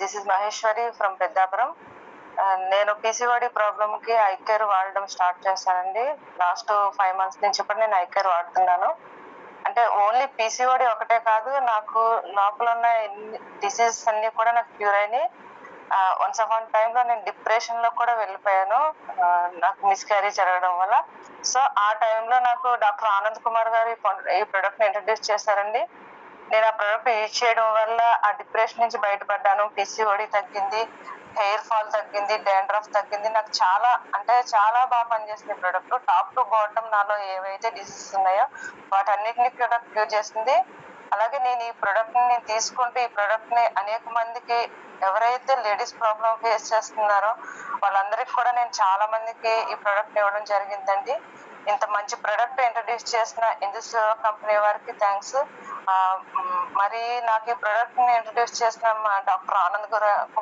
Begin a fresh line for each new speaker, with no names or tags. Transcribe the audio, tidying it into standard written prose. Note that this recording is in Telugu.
This is Maheshwari from Peddapuram. నేను పీసీఓడి ప్రాబ్లమ్‌కి ఐ కేర్ వాడడం స్టార్ట్ చేశానండి. లాస్ట్ 5 మంత్స్ నుంచి కూడా నేను ఐ కేర్ వాడుతున్నాను. అంటే ఓన్లీ పీసీఓడి ఒకటే కాదు, నాకు లోపల ఉన్న డిసీజెస్ అన్నీ కూడా నాకు క్యూర్ అయినాయి. వన్స్ అపాన్ టైమ్‌లో నేను డిప్రెషన్‌లో కూడా వెళ్ళిపోయాను. నాకు మిస్‌క్యారేజ్ జరగడం వల్ల. సో, ఆ టైంలో నాకు డాక్టర్ ఆనంద్ కుమార్ గారు ఈ ప్రొడక్ట్‌ని ఇంట్రొడ్యూస్ చేశారండి. నేను ఆ ప్రొడక్ట్ యూజ్ చేయడం వల్ల ఆ డిప్రెషన్ నుంచి బయటపడ్డాను. పీసీఓడి తగ్గింది, హెయిర్ ఫాల్ తగ్గింది, డాండ్రఫ్ తగ్గింది. నాకు చాలా బాగా పనిచేసింది ఈ ప్రొడక్ట్. టాప్ టు బాటమ్ నాలో ఏవైతే డిసీజెస్ ఉన్నాయో వాటన్నిటిని కూడా క్యూర్ చేసింది. అలాగే నేను ఈ ప్రొడక్ట్‌ని తీసుకుంటూ ఈ ప్రొడక్ట్‌ని అనేక మందికి, ఎవరైతే లేడీస్ ప్రాబ్లమ్ ఫేస్ చేస్తున్నారో వాళ్ళందరికి కూడా నేను చాలా మందికి ఈ ప్రొడక్ట్‌ని ఇవ్వడం జరిగిందండి. ఇంత మంచి ప్రొడక్ట్ ఇంట్రొడ్యూస్ చేసిన ఇందుస్ కంపెనీ వారికి థాంక్స్. మరి నాకు ఈ ప్రొడక్ట్‌ని ఇంట్రొడ్యూస్ చేసిన మా డాక్టర్ ఆనంద్